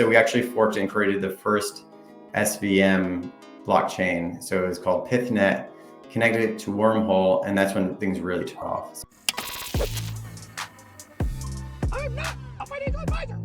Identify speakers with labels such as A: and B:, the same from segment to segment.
A: So we actually forked and created the first SVM blockchain. So it was called PYTH connected it to Wormhole, and that's when things really took off. I'm not a financial advisor.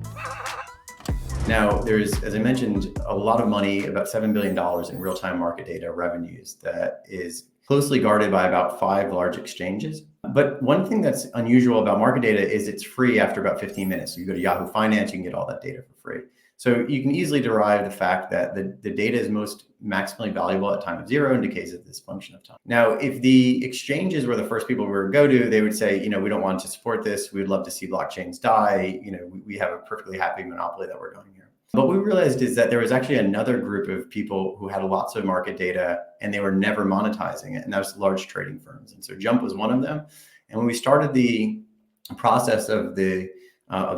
A: Now, there's, as I mentioned, a lot of money, about $7 billion in real-time market data revenues that is closely guarded by about 5 large exchanges. But one thing that's unusual about market data is it's free after about 15 minutes. So you go to Yahoo Finance, you can get all that data for free. So you can easily derive the fact that the data is most maximally valuable at time of zero in the case of this function of time. Now, if the exchanges were the first people we were go to, they would say, we don't want to support this. We'd love to see blockchains die. We have a perfectly happy monopoly that we're going here. What we realized is that there was actually another group of people who had lots of market data and they were never monetizing it. And that was large trading firms. And so Jump was one of them. And when we started the process of the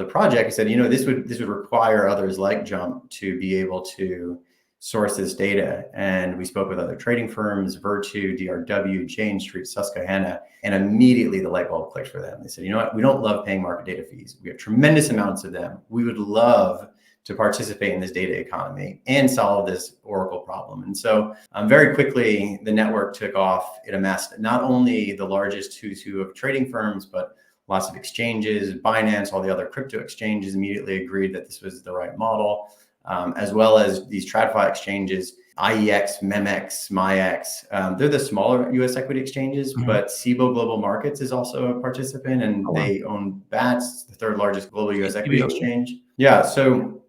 A: project, I said, this would require others like Jump to be able to source this data. And we spoke with other trading firms, Virtu, DRW, Jane Street, Susquehanna, and immediately the light bulb clicked for them. They said, you know what, we don't love paying market data fees. We have tremendous amounts of them. We would love to participate in this data economy and solve this Oracle problem. And so very quickly, the network took off. It amassed not only the largest who's who of trading firms, but lots of exchanges, Binance, all the other crypto exchanges immediately agreed that this was the right model, as well as these TradFi exchanges, IEX, Phemex, MIEX. They're the smaller US equity exchanges, but Cboe Global Markets is also a participant, and they own BATS, the third largest global US equity exchange. Yeah, so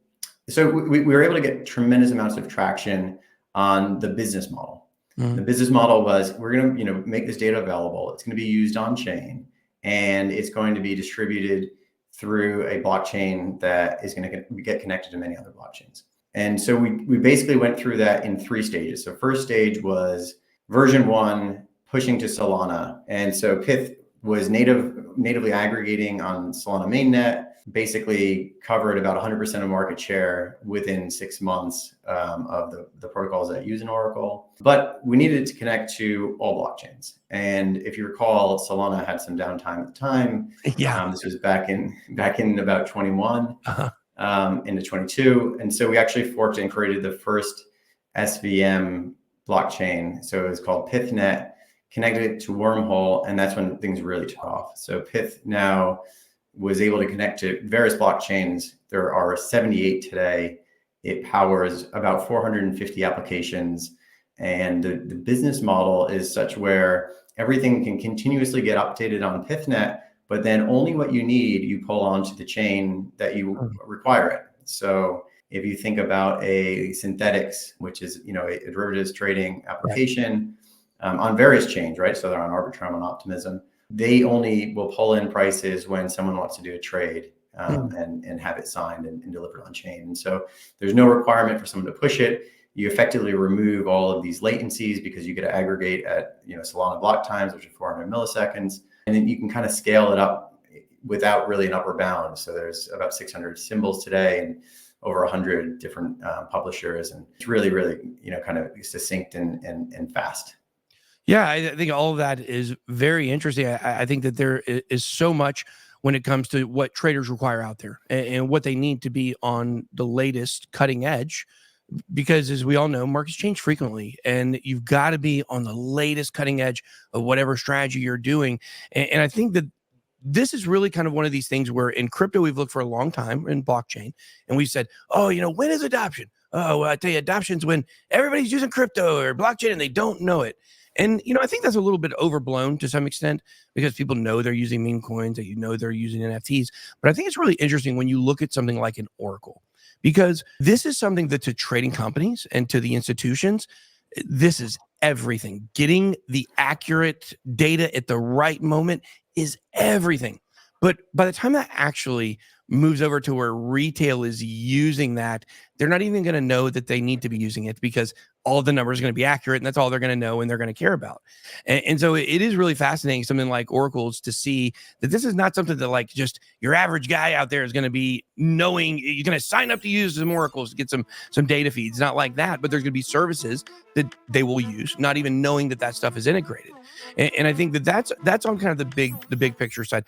A: we were able to get tremendous amounts of traction on the business model. The business model was, we're going to make this data available. It's going to be used on chain, and it's going to be distributed through a blockchain that is going to get connected to many other blockchains. And so we basically went through that in 3 stages. So first stage was version 1, pushing to Solana. And so PYTH was natively aggregating on Solana mainnet, basically covered about 100% of market share within 6 months of the protocols that use an Oracle. But we needed it to connect to all blockchains. And if you recall, Solana had some downtime at the time. Yeah, this was back in about 21 into 22. And so we actually forked and created the first SVM blockchain. So it was called PYTH connected it to Wormhole, and that's when things really took off. So PYTH now was able to connect to various blockchains. There are 78 today. It powers about 450 applications. And the business model is such where everything can continuously get updated on PYTH, but then only what you need, you pull onto the chain that you require it. So if you think about a synthetics, which is a derivatives trading application on various chains, right? So they're on Arbitrum and Optimism. They only will pull in prices when someone wants to do a trade and have it signed and delivered on chain. And so there's no requirement for someone to push it. You effectively remove all of these latencies because you get to aggregate at Solana block times, which are 400 milliseconds. And then you can kind of scale it up without really an upper bound. So there's about 600 symbols today and over 100 different publishers. And it's really, really, kind of succinct and fast.
B: Yeah, I think all of that is very interesting. I think that there is so much when it comes to what traders require out there and what they need to be on the latest cutting edge, because as we all know, markets change frequently, and you've got to be on the latest cutting edge of whatever strategy you're doing. And I think that this is really kind of one of these things where in crypto, we've looked for a long time in blockchain, and we said, oh, when is adoption? Oh, well, I tell you, adoption's when everybody's using crypto or blockchain and they don't know it. And, I think that's a little bit overblown to some extent because people know they're using meme coins, that they're using NFTs. But I think it's really interesting when you look at something like an Oracle, because this is something that to trading companies and to the institutions, this is everything. Getting the accurate data at the right moment is everything. But by the time that actually moves over to where retail is using that, they're not even going to know that they need to be using it because all of the numbers are going to be accurate, and that's all they're going to know and they're going to care about. And so it is really fascinating, something like Oracle's, to see that this is not something that like just your average guy out there is going to be knowing. You're going to sign up to use some Oracles to get some data feeds, not like that, but there's going to be services that they will use, not even knowing that stuff is integrated. And I think that's on kind of the big picture side.